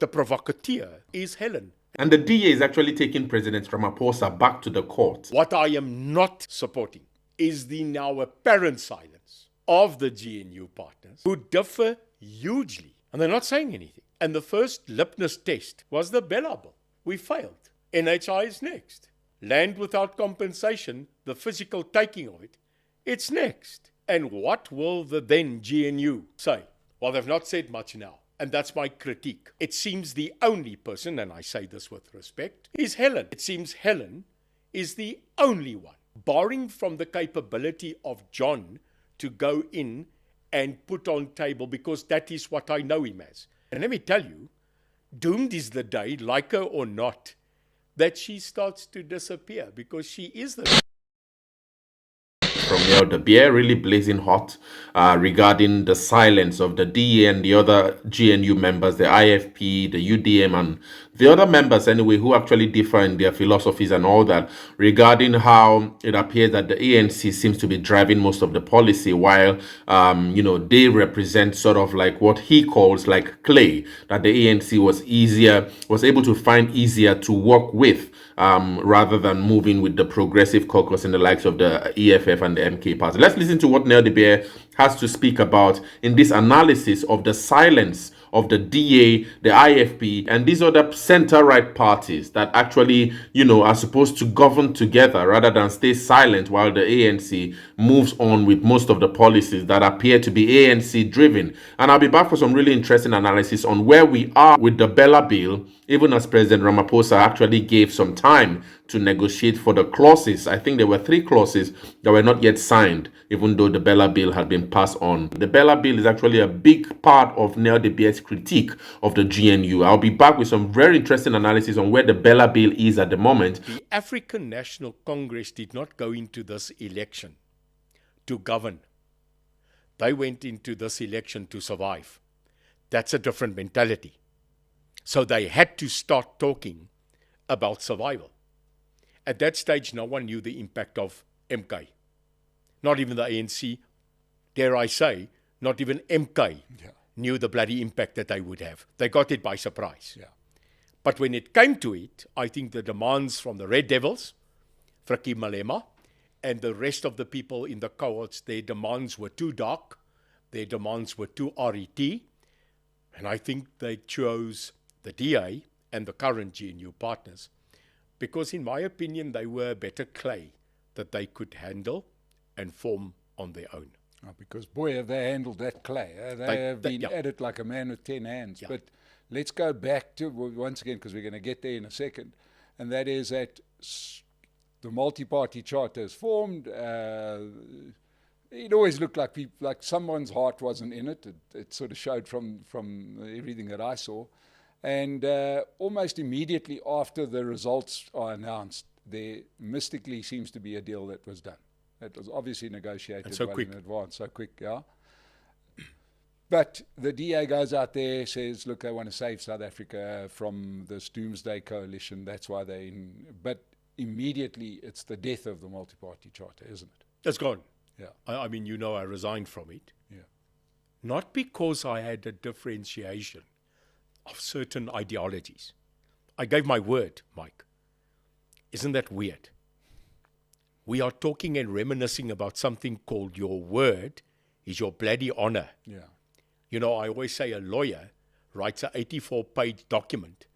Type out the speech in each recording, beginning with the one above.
The provocateur is Helen. And the DA is actually taking President Ramaphosa back to the court. What I am not supporting is the now apparent silence of the GNU partners who differ hugely. And they're not saying anything. And the first litmus test was the Bela bill. We failed. NHI is next. Land without compensation, the physical taking of it, it's next. And what will the then GNU say? Well, they've not said much now. And that's my critique. It seems the only person, and I say this with respect, is Helen. It seems Helen is the only one, barring from the capability of John to go in and put on table, because that is what I know him as. And let me tell you, doomed is the day, like her or not, that she starts to disappear, because she is the... From here, the beer really blazing hot regarding the silence of the DA and the other GNU members, the IFP, the UDM, and the other members anyway, who actually differ in their philosophies and all that, regarding how it appears that the ANC seems to be driving most of the policy, while they represent sort of like what he calls like clay, that the ANC was able to find easier to work with, rather than moving with the progressive caucus in the likes of the EFF and the MK party. Let's listen to what Nel de Beer has to speak about in this analysis of the silence of the DA, the IFP, and these other center-right parties that actually, are supposed to govern together rather than stay silent while the ANC moves on with most of the policies that appear to be ANC-driven. And I'll be back for some really interesting analysis on where we are with the Bela bill, even as President Ramaphosa actually gave some time to negotiate for the clauses. I think there were 3 clauses that were not yet signed, even though the Bela bill had been passed on. The Bela bill is actually a big part of Nel de Beer's critique of the GNU. I'll be back with some very interesting analysis on where the Bela bill is at the moment. The African National Congress did not go into this election to govern. They went into this election to survive. That's a different mentality. So they had to start talking about survival. At that stage, no one knew the impact of MK. Not even the ANC, dare I say, not even MK knew the bloody impact that they would have. They got it by surprise. Yeah. But when it came to it, I think the demands from the Red Devils, Frikkie Malema, and the rest of the people in the cohorts, their demands were too dark, their demands were too RET, and I think they chose the DA and the current GNU partners because, in my opinion, they were better clay that they could handle and form on their own. Oh, because, boy, have they handled that clay. They have been at it like a man with 10 hands. Yeah. But let's go back to, once again, because we're going to get there in a second, and that is that the multi-party charter is formed. It always looked like someone's heart wasn't in it. It sort of showed from everything that I saw. And almost immediately after the results are announced, there mystically seems to be a deal that was done. It was obviously negotiated well in advance, so quick, yeah. But the DA goes out there, says, look, I want to save South Africa from this doomsday coalition. That's why but immediately it's the death of the multi-party charter, isn't it? It's gone. Yeah. I mean, I resigned from it. Yeah. Not because I had a differentiation of certain ideologies. I gave my word, Mike. Isn't that weird? We are talking and reminiscing about something called your word is your bloody honor. Yeah. I always say a lawyer writes an 84-page document,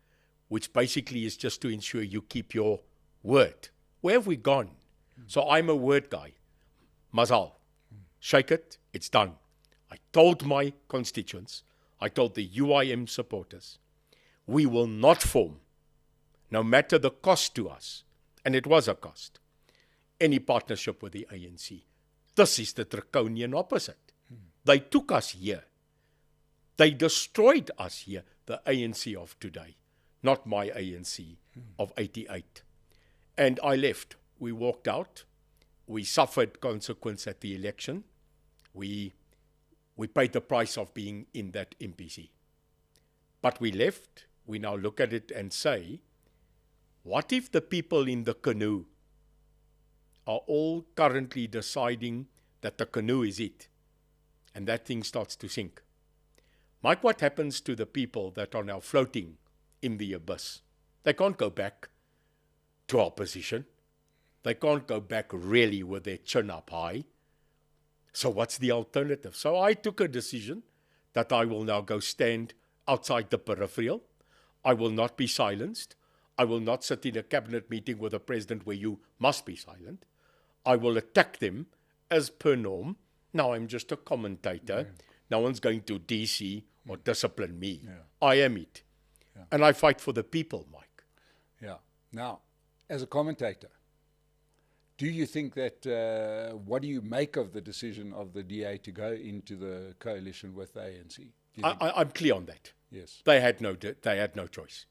which basically is just to ensure you keep your word. Where have we gone? So I'm a word guy. Mazal. Shake it, it's done. I told my constituents, I told the UIM supporters, we will not form, no matter the cost to us, and it was a cost, any partnership with the ANC. This is the draconian opposite. They took us here. They destroyed us here, the ANC of today, not my ANC of 88. And I left. We walked out. We suffered consequence at the election. We paid the price of being in that MPC. But we left. We now look at it and say, what if the people in the canoe are all currently deciding that the canoe is it, and that thing starts to sink? Mike, what happens to the people that are now floating in the abyss? They can't go back to opposition. They can't go back really with their chin up high. So what's the alternative? So I took a decision that I will now go stand outside the peripheral. I will not be silenced. I will not sit in a cabinet meeting with a president where you must be silent. I will attack them as per norm. Now I'm just a commentator. No one's going to DC or discipline me. I am it. And I fight for the people, Mike. Yeah. Now, as a commentator, do you think that, what do you make of the decision of the DA to go into the coalition with the ANC? I'm clear on that. Yes. They had no choice.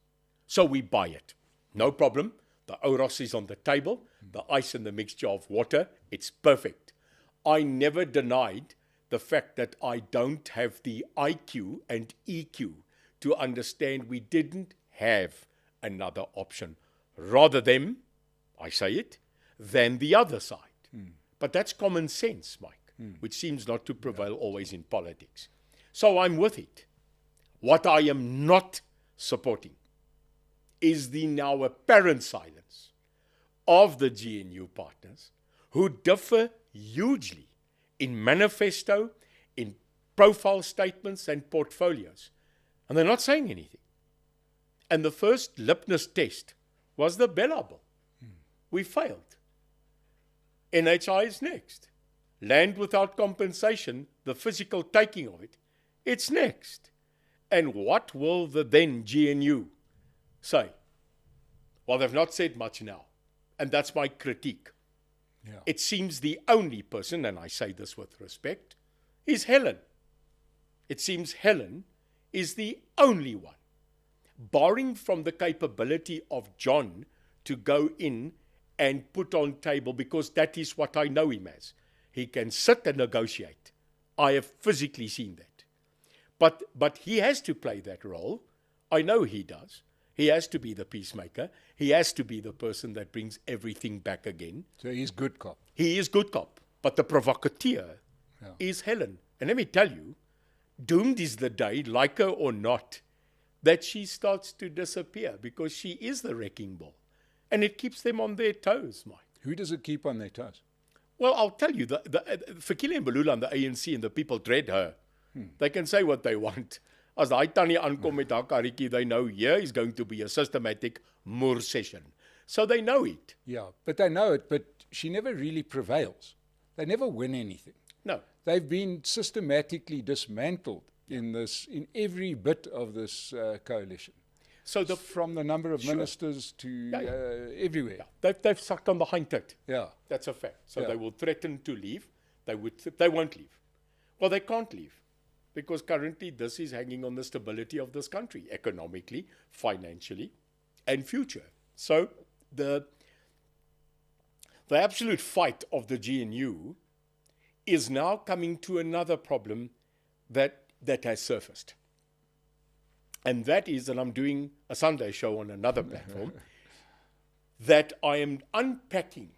So we buy it. No problem. The Oros is on the table. The ice and the mixture of water. It's perfect. I never denied the fact that I don't have the IQ and EQ to understand we didn't have another option. Rather them, I say it, than the other side. But that's common sense, Mike, which seems not to prevail always in politics. So I'm with it. What I am not supporting is the now apparent silence of the GNU partners who differ hugely in manifesto, in profile statements and portfolios. And they're not saying anything. And the first litmus test was the Bela bill. We failed. NHI is next. Land without compensation, the physical taking of it, it's next. And what will the then GNU say? Well, they've not said much now. And that's my critique. Yeah. It seems the only person, and I say this with respect, is Helen. It seems Helen is the only one, barring from the capability of John to go in and put on table, because that is what I know him as. He can sit and negotiate. I have physically seen that. But he has to play that role. I know he does. He has to be the peacemaker. He has to be the person that brings everything back again. So he's good cop. He is good cop. But the provocateur is Helen. And let me tell you, doomed is the day, like her or not, that she starts to disappear, because she is the wrecking ball. And it keeps them on their toes, Mike. Who does it keep on their toes? Well, I'll tell you, Fikile and Belula and the ANC and the people dread her. They can say what they want. As daai tannie aankom met haar karretjie, they know here is going to be a systematic moor session. So they know it. Yeah, but they know it, but she never really prevails. They never win anything. No. They've been systematically dismantled in every bit of this coalition. So from the number of ministers to everywhere. Yeah. They've sucked on the hind tit. Yeah. That's a fact. So they will threaten to leave. They won't leave. Well, they can't leave, because currently this is hanging on the stability of this country, economically, financially, and future. So the absolute fight of the GNU is now coming to another problem that has surfaced. And that is that I'm doing a Sunday show on another platform, that I am unpacking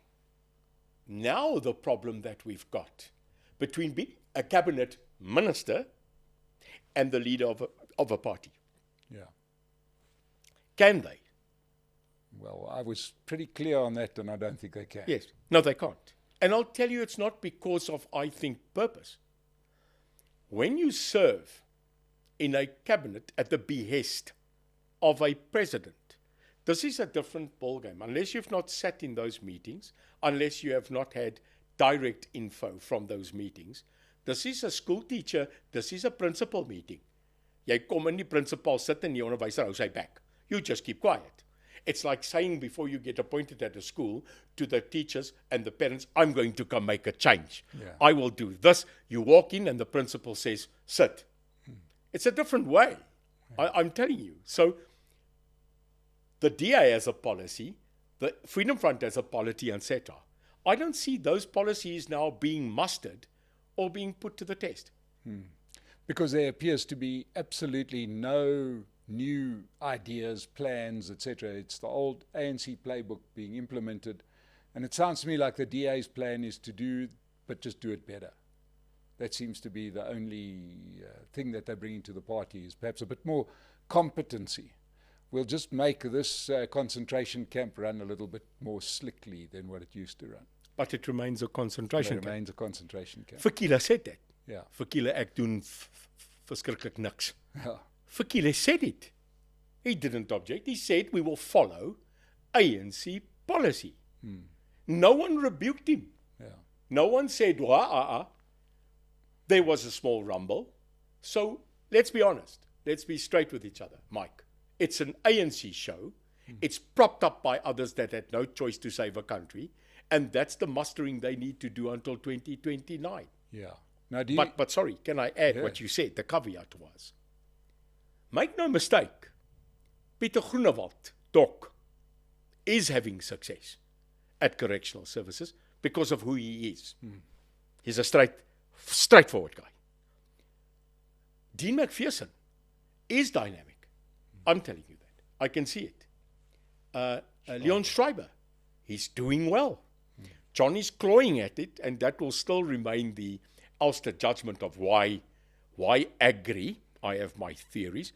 now the problem that we've got between a cabinet minister and the leader of a party. Yeah. Can they? Well, I was pretty clear on that, and I don't think they can. Yes. No, they can't. And I'll tell you, it's not because of, I think, purpose. When you serve in a cabinet at the behest of a president, this is a different ballgame. Unless you've not sat in those meetings, unless you have not had direct info from those meetings, this is a school teacher, this is a principal meeting. Jy kom in die principal sit en die onderwyser hou sy back. You just keep quiet. It's like saying before you get appointed at a school to the teachers and the parents, I'm going to come make a change. Yeah. I will do this. You walk in and the principal says, sit. It's a different way. I'm telling you. So the DA as a policy, the Freedom Front as a policy, etc. I don't see those policies now being mustered or being put to the test. Because there appears to be absolutely no new ideas, plans, etc. It's the old ANC playbook being implemented. And it sounds to me like the DA's plan is to do, but just do it better. That seems to be the only thing that they're bringing to the party, is perhaps a bit more competency. We'll just make this concentration camp run a little bit more slickly than what it used to run. But it remains a concentration It camp. remains a concentration camp. Fikile said that. Yeah. Fikile, ek doen verskriklik niks. Yeah. Fikile said it. He didn't object. He said we will follow ANC policy. No one rebuked him. Yeah. No one said, There was a small rumble. So let's be honest. Let's be straight with each other, Mike. It's an ANC show. It's propped up by others that had no choice to save a country. And that's the mustering they need to do until 2029. Yeah. Now, do you, But sorry, can I add what you said? The caveat was, make no mistake, Peter Groenewald, Doc, is having success at correctional services because of who he is. He's a straightforward guy. Dean McPherson is dynamic. I'm telling you that. I can see it. Leon Schreiber, he's doing well. John is clawing at it, and that will still remain the Ulster judgment of why agree. I have my theories.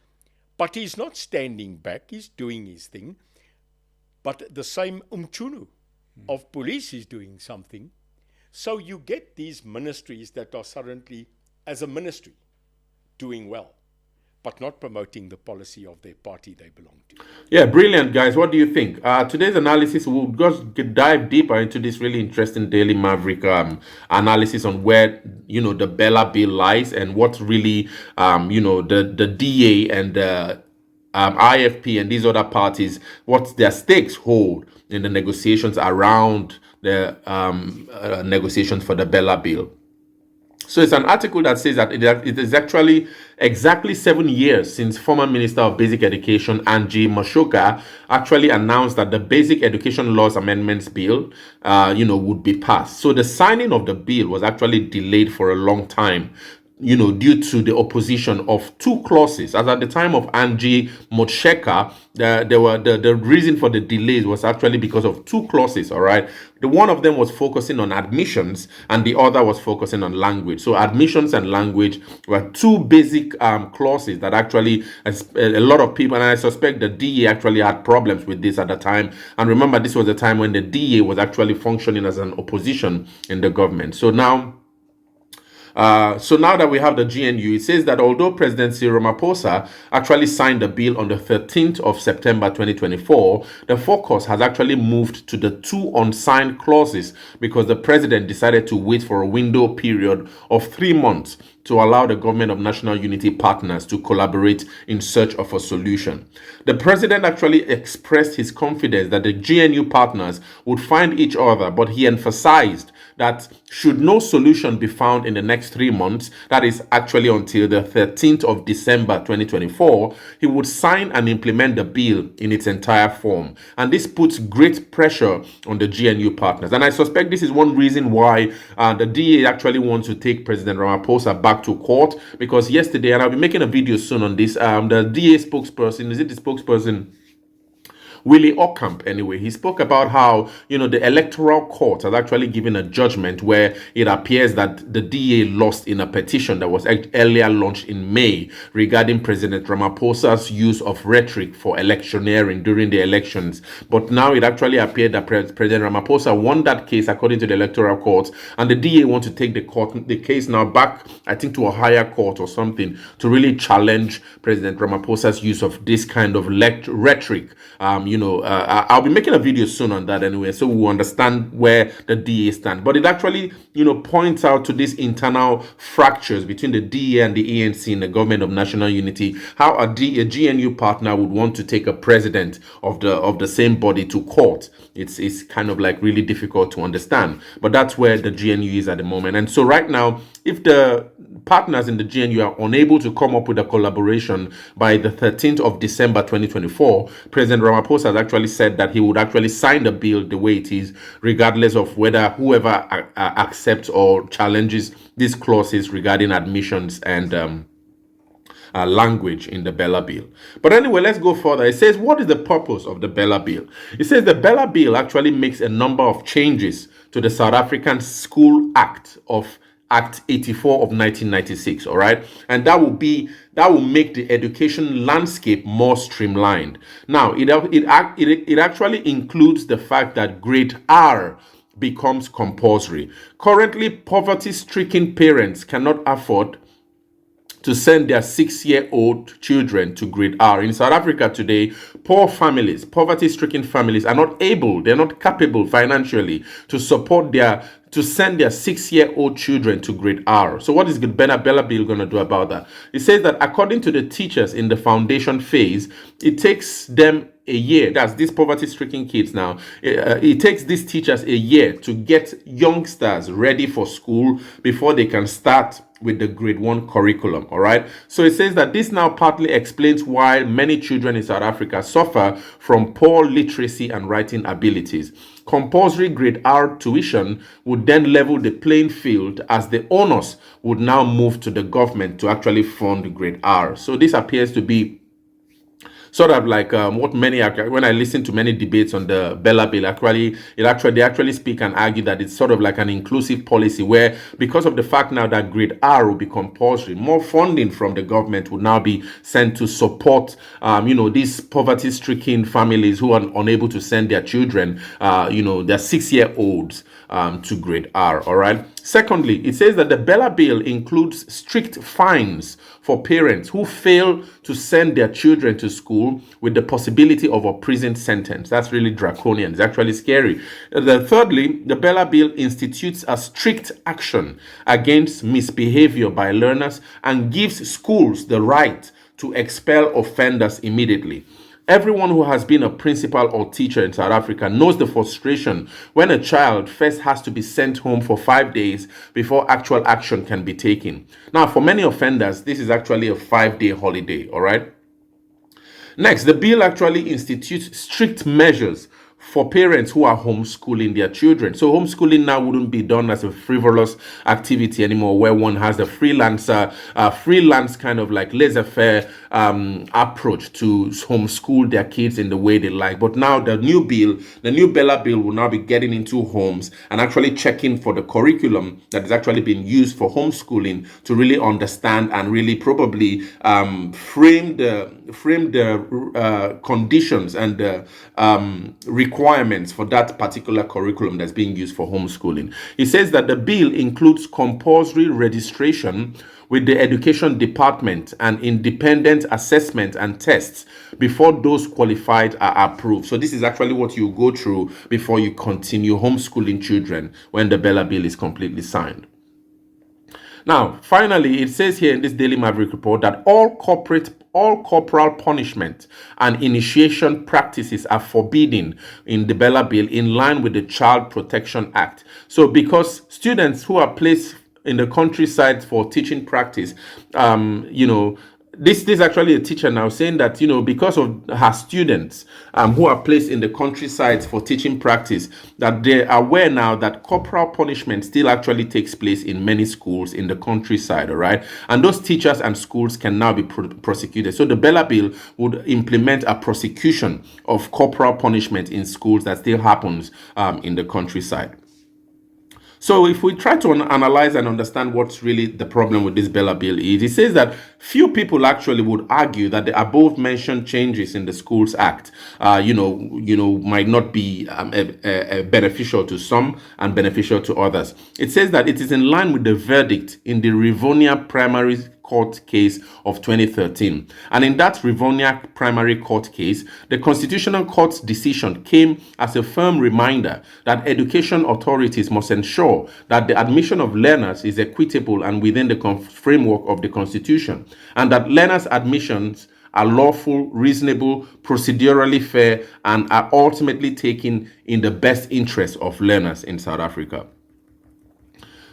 But he's not standing back. He's doing his thing. But the same Umchunu of police is doing something. So you get these ministries that are currently, as a ministry, doing well, but not promoting the policy of their party they belong to. Yeah, brilliant, guys. What do you think? Today's analysis, we'll just dive deeper into this really interesting Daily Maverick analysis on where, the Bela bill lies and what really, the DA and the IFP and these other parties, what their stakes hold in the negotiations around the negotiations for the Bela bill. So it's an article that says that it is actually exactly 7 years since former Minister of Basic Education Angie Motshekga actually announced that the Basic Education Laws Amendments Bill, would be passed. So the signing of the bill was actually delayed for a long time, due to the opposition of two clauses. As at the time of Angie Motshekga, the reason for the delays was actually because of two clauses, all right? The one of them was focusing on admissions and the other was focusing on language. So admissions and language were two basic clauses that actually a lot of people, and I suspect the DA actually had problems with this at the time. And remember, this was the time when the DA was actually functioning as an opposition in the government. So now that we have the GNU, it says that although President Cyril Ramaphosa actually signed the bill on the 13th of September 2024, the focus has actually moved to the two unsigned clauses because the president decided to wait for a window period of 3 months to allow the Government of National Unity partners to collaborate in search of a solution. The president actually expressed his confidence that the GNU partners would find each other, but he emphasized that should no solution be found in the next 3 months, that is actually until the 13th of December 2024, he would sign and implement the bill in its entire form. And this puts great pressure on the GNU partners. And I suspect this is one reason why the DA actually wants to take President Ramaphosa back to court, because yesterday, and I'll be making a video soon on this, the DA spokesperson, is it the spokesperson? Willie Ocamp, anyway, he spoke about how, the electoral court has actually given a judgment where it appears that the DA lost in a petition that was earlier launched in May regarding President Ramaphosa's use of rhetoric for electioneering during the elections. But now it actually appeared that President Ramaphosa won that case according to the electoral court, and the DA want to take the case now back, I think, to a higher court or something to really challenge President Ramaphosa's use of this kind of rhetoric. I'll be making a video soon on that anyway, so we'll understand where the DA stand. But it actually, points out to these internal fractures between the DA and the ANC in the Government of National Unity, how a GNU partner would want to take a president of the same body to court. It's kind of like really difficult to understand, but that's where the GNU is at the moment. And so right now, if the partners in the GNU are unable to come up with a collaboration by the 13th of December 2024, President Ramaphosa has actually said that he would actually sign the bill the way it is, regardless of whether whoever accepts or challenges these clauses regarding admissions and language in the Bela bill. But anyway, let's go further. It says, what is the purpose of the Bela bill? It says the Bela bill actually makes a number of changes to the South African School Act of Act 84 of 1996, all right? And that will make the education landscape more streamlined. Now, it actually includes the fact that grade R becomes compulsory. Currently, poverty-stricken parents cannot afford to send their 6-year-old children to grade R. In South Africa today, poor families, poverty-stricken families are not able, they're not capable financially to send their 6-year-old children to grade R. So what is Bela Bill going to do about that? It says that according to the teachers in the foundation phase, it takes them a year. That's these poverty-stricken kids now. It takes these teachers a year to get youngsters ready for school before they can start with the grade 1 curriculum, all right? So it says that this now partly explains why many children in South Africa suffer from poor literacy and writing abilities. Compulsory grade R tuition would then level the playing field, as the onus would now move to the government to actually fund grade R. So this appears to be sort of like what many, when I listen to many debates on the Bela bill, they actually speak and argue that it's sort of like an inclusive policy where, because of the fact now that grade R will be compulsory, more funding from the government would now be sent to support, these poverty-stricken families who are unable to send their children, their 6-year-olds to grade R, all right? Secondly, it says that the Bela bill includes strict fines for parents who fail to send their children to school, with the possibility of a prison sentence. That's really draconian. It's actually scary. Thirdly, the Bela bill institutes a strict action against misbehavior by learners and gives schools the right to expel offenders immediately. Everyone who has been a principal or teacher in South Africa knows the frustration when a child first has to be sent home for 5 days before actual action can be taken. Now, for many offenders, this is actually a 5-day holiday, all right? Next, the bill actually institutes strict measures for parents who are homeschooling their children. So homeschooling now wouldn't be done as a frivolous activity anymore, where one has a freelance kind of like laissez-faire approach to homeschool their kids in the way they like. But now the new Bela bill will now be getting into homes and actually checking for the curriculum that is actually being used for homeschooling to really understand and really probably frame the conditions and the requirements for that particular curriculum that's being used for homeschooling. It says that the bill includes compulsory registration with the education department and independent assessment and tests before those qualified are approved. So this is actually what you go through before you continue homeschooling children when the Bela bill is completely signed. Now, finally, it says here in this Daily Maverick report that all corporal punishment and initiation practices are forbidden in the Bela bill, in line with the Child Protection Act. So because students who are placed in the countryside for teaching practice, this is actually a teacher now saying that, because of her students who are placed in the countryside for teaching practice, that they are aware now that corporal punishment still actually takes place in many schools in the countryside, all right? And those teachers and schools can now be prosecuted. So the Bela bill would implement a prosecution of corporal punishment in schools that still happens in the countryside. So if we try to analyze and understand what's really the problem with this Bela bill is, it says that few people actually would argue that the above mentioned changes in the Schools Act, might not be beneficial to some and beneficial to others. It says that it is in line with the verdict in the Rivonia Primary Court case of 2013. And in that Rivonia Primary Court case, the Constitutional Court's decision came as a firm reminder that education authorities must ensure that the admission of learners is equitable and within the framework of the Constitution, and that learners' admissions are lawful, reasonable, procedurally fair, and are ultimately taken in the best interest of learners in South Africa.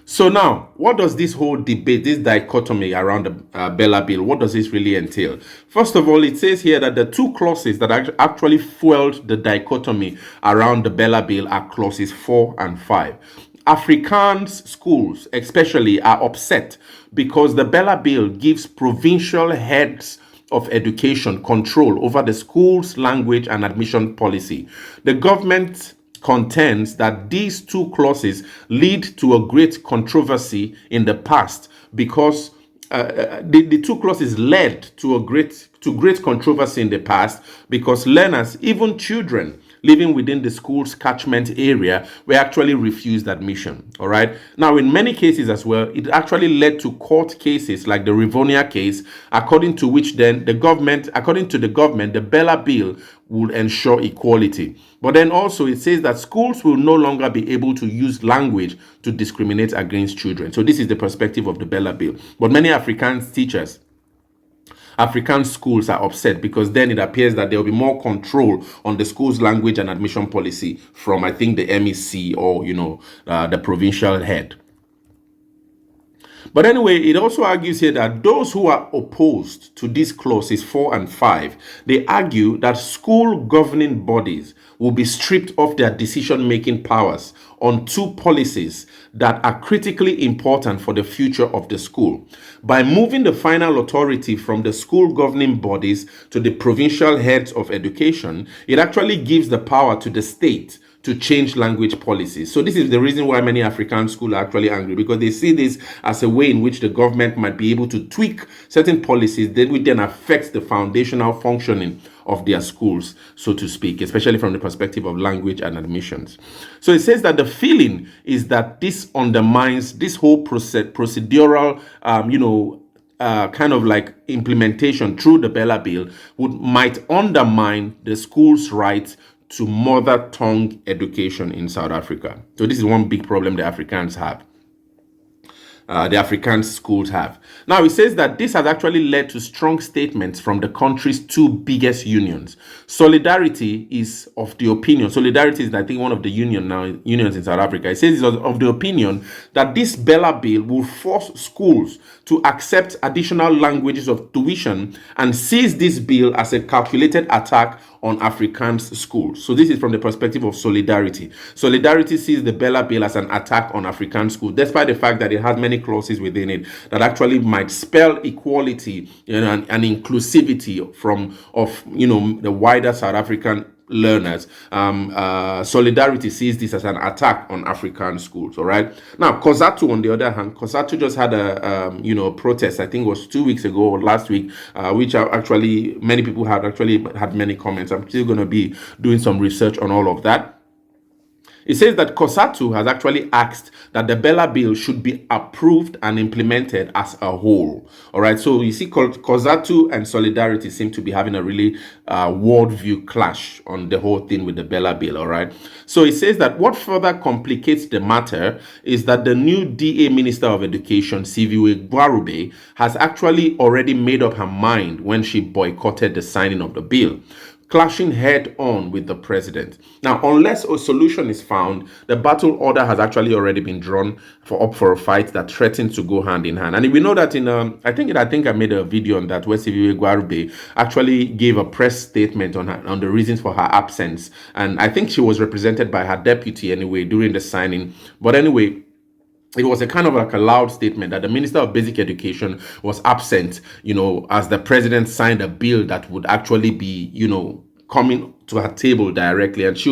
So now, what does this whole debate, this dichotomy around the Bela bill, what does this really entail? First of all, it says here that the two clauses that actually fueled the dichotomy around the Bela bill are clauses 4 and 5. Afrikaans schools especially are upset because the Bela bill gives provincial heads of education control over the school's language and admission policy. The government contends that these two clauses lead to a great controversy in the past because the two clauses led to great controversy in the past because learners, even children living within the school's catchment area, were actually refused admission. All right. Now, in many cases as well, it actually led to court cases like the Rivonia case, according to which then the government, the Bela bill will ensure equality. But then also it says that schools will no longer be able to use language to discriminate against children. So this is the perspective of the Bela bill. But many African schools are upset because then it appears that there will be more control on the school's language and admission policy from, I think, the MEC or, the provincial head. But anyway, it also argues here that those who are opposed to these clauses 4 and 5, they argue that school governing bodies will be stripped of their decision-making powers on two policies that are critically important for the future of the school. By moving the final authority from the school governing bodies to the provincial heads of education, it actually gives the power to the state to change language policies. So this is the reason why many African schools are actually angry, because they see this as a way in which the government might be able to tweak certain policies that would then affect the foundational functioning of their schools, so to speak, especially from the perspective of language and admissions. So it says that the feeling is that this undermines this whole procedural, kind of like implementation through the Bela bill might undermine the school's rights to mother tongue education in South Africa. So this is one big problem the Africans have. The African schools have. Now, it says that this has actually led to strong statements from the country's two biggest unions. Solidarity is of the opinion. Solidarity is, I think, one of the unions in South Africa. It says it's of the opinion that this Bela bill will force schools to accept additional languages of tuition and sees this bill as a calculated attack on Afrikaans schools. So this is from the perspective of Solidarity. Solidarity sees the Bela bill as an attack on Afrikaans schools, despite the fact that it has many clauses within it that actually might spell equality and inclusivity of the wider South African learners. Solidarity sees this as an attack on African schools. All right. Now, COSATU, on the other hand, COSATU just had a protest. I think it was 2 weeks ago or last week, which actually many people had many comments. I'm still going to be doing some research on all of that. It says that COSATU has actually asked that the Bela bill should be approved and implemented as a whole. All right. So you see, COSATU and Solidarity seem to be having a really worldview clash on the whole thing with the Bela bill. All right. So it says that what further complicates the matter is that the new DA Minister of Education, Siviwe Gwarube, has actually already made up her mind when she boycotted the signing of the bill, clashing head on with the president. Now, unless a solution is found, the battle order has actually already been drawn up for a fight that threatens to go hand in hand. And we know that I think I made a video on that where Siviwe Gwarube actually gave a press statement on the reasons for her absence. And I think she was represented by her deputy anyway during the signing. But anyway, it was a kind of like a loud statement that the Minister of Basic Education was absent, as the president signed a bill that would actually be, coming to her table directly, and she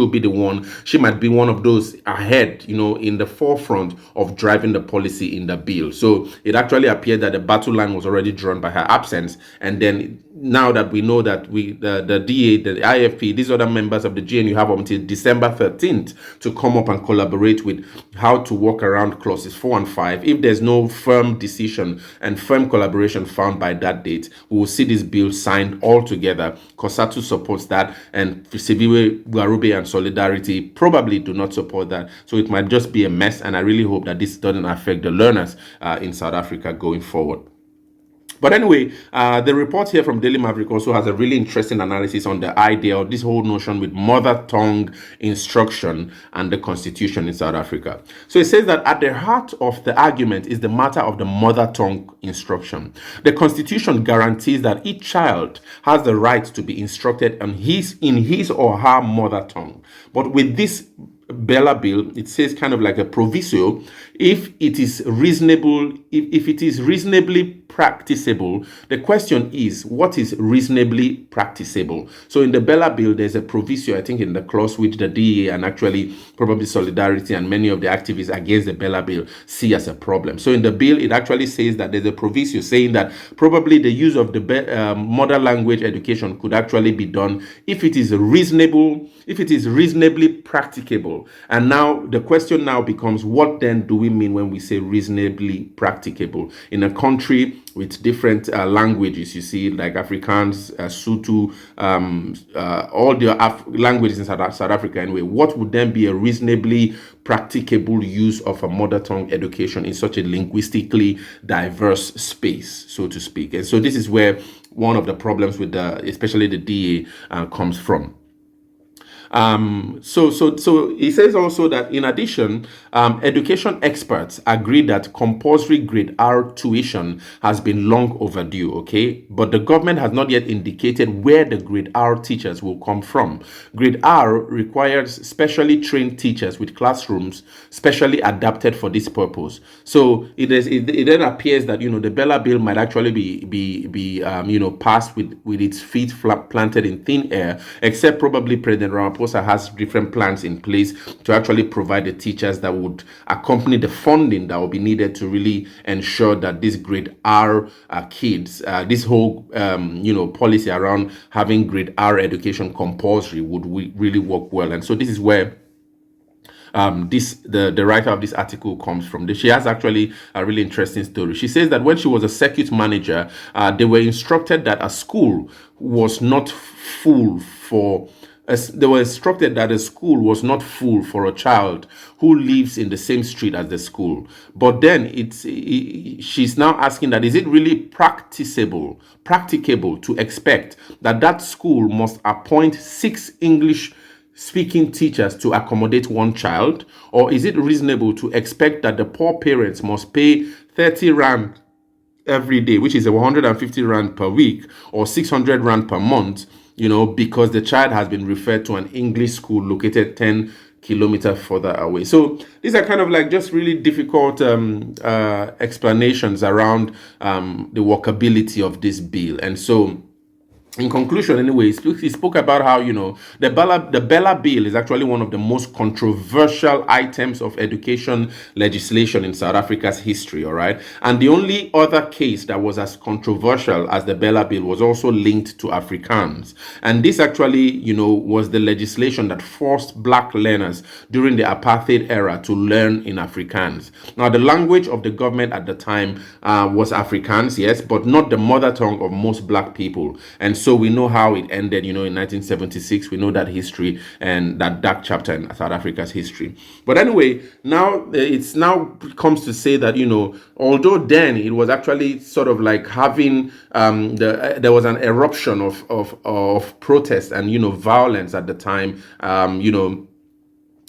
might be one of those ahead, in the forefront of driving the policy in the bill. So it actually appeared that the battle line was already drawn by her absence. And then now that we know that the DA, the IFP, these other members of the GNU have until December 13th to come up and collaborate with how to work around clauses 4 and 5. If there's no firm decision and firm collaboration found by that date, we will see this bill signed all together. COSATU supports that, and Siviwe Gwarube and Solidarity probably do not support that. So it might just be a mess, and I really hope that this doesn't affect the learners in South Africa going forward. But anyway, the report here from Daily Maverick also has a really interesting analysis on the idea of this whole notion with mother tongue instruction and the constitution in South Africa. So it says that at the heart of the argument is the matter of the mother tongue instruction. The constitution guarantees that each child has the right to be instructed in his or her mother tongue. But with this Bela bill, it says kind of like a proviso, if it is reasonable, if it is reasonably practicable. The question is, what is reasonably practicable? So in the Bela bill, there's a proviso, I think, in the clause which the DA and actually probably Solidarity and many of the activists against the Bela bill see as a problem. So in the bill, it actually says that there's a proviso saying that probably the use of the mother language education could actually be done if it is reasonable, if it is reasonably practicable. And now the question now becomes, what then do we mean when we say reasonably practicable? In a country with different languages, you see, like Afrikaans, Sotho, all the languages in South Africa anyway, what would then be a reasonably practicable use of a mother tongue education in such a linguistically diverse space, so to speak? And so this is where one of the problems with especially the DA comes from. So he says also that in addition, education experts agree that compulsory grade R tuition has been long overdue, okay? But the government has not yet indicated where the grade R teachers will come from. Grade R requires specially trained teachers with classrooms specially adapted for this purpose. So it then appears that, the Bela bill might actually be passed with its feet planted in thin air, except probably President Ramaphosa has different plans in place to actually provide the teachers that would accompany the funding that will be needed to really ensure that these grade R kids, this whole policy around having grade R education compulsory would really work well. And so this is where the writer of this article comes from. She has actually a really interesting story. She says that when she was a circuit manager, they were instructed that a school was not full for. They were instructed that a school was not full for a child who lives in the same street as the school. But then she's now asking that, is it really practicable to expect that school must appoint 6 English speaking teachers to accommodate one child? Or is it reasonable to expect that the poor parents must pay 30 rand every day, which is 150 rand per week, or 600 rand per month, because the child has been referred to an English school located 10 kilometers further away? So these are kind of like just really difficult explanations around the workability of this bill. And so in conclusion, anyway, he spoke about how, the Bela bill is actually one of the most controversial items of education legislation in South Africa's history, all right? And the only other case that was as controversial as the Bela bill was also linked to Afrikaans. And this actually, was the legislation that forced black learners during the apartheid era to learn in Afrikaans. Now, the language of the government at the time was Afrikaans, yes, but not the mother tongue of most black people. And so we know how it ended, in 1976. We know that history and that dark chapter in South Africa's history. But anyway, now it's now comes to say that, although then it was actually sort of like having, there was an eruption of protest and, violence at the time,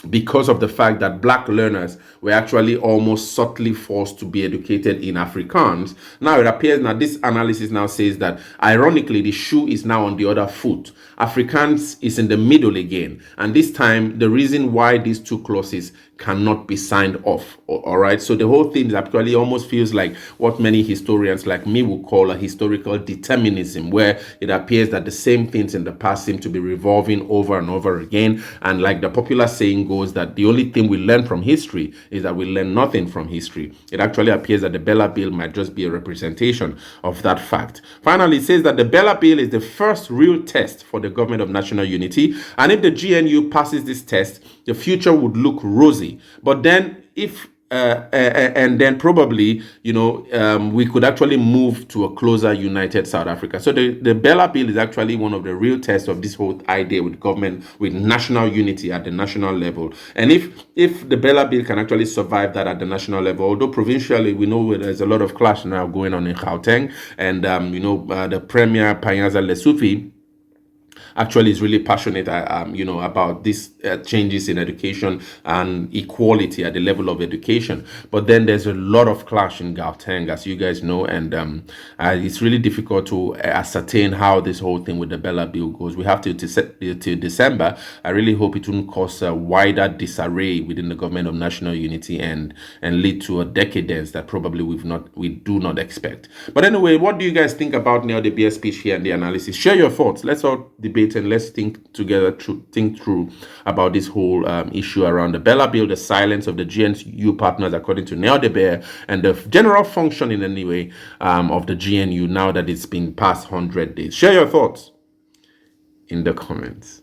because of the fact that black learners were actually almost subtly forced to be educated in Afrikaans. Now it appears, this analysis now says that ironically the shoe is now on the other foot. Afrikaans is in the middle again, and this time the reason why these two clauses cannot be signed off. All right, so the whole thing actually almost feels like what many historians like me would call a historical determinism, where it appears that the same things in the past seem to be revolving over and over again. And like the popular saying goes, that the only thing we learn from history is that we learn nothing from history. It actually appears that the Bela bill might just be a representation of that fact. Finally, it says that the Bela bill is the first real test for the government of national unity, and if the GNU passes this test, the future would look rosy. But then and then probably, we could actually move to a closer united South Africa. So the Bela bill is actually one of the real tests of this whole idea with government, with national unity at the national level. And if the Bela bill can actually survive that at the national level, although provincially we know there's a lot of clash now going on in Gauteng, and the Premier Panyaza Lesufi actually is really passionate, about these changes in education and equality at the level of education. But then there's a lot of clash in Gauteng, as you guys know, and it's really difficult to ascertain how this whole thing with the Bela bill goes. We have to till December. I really hope it won't cause a wider disarray within the government of national unity and lead to a decadence that probably we do not expect. But anyway, what do you guys think about the BS speech here and the analysis? Share your thoughts. Let's all debate and let's think together, think through about this whole issue around the Bela bill, the silence of the GNU partners, according to Neo de Beer, and the general functioning anyway of the GNU now that it's been past 100 days. Share your thoughts in the comments.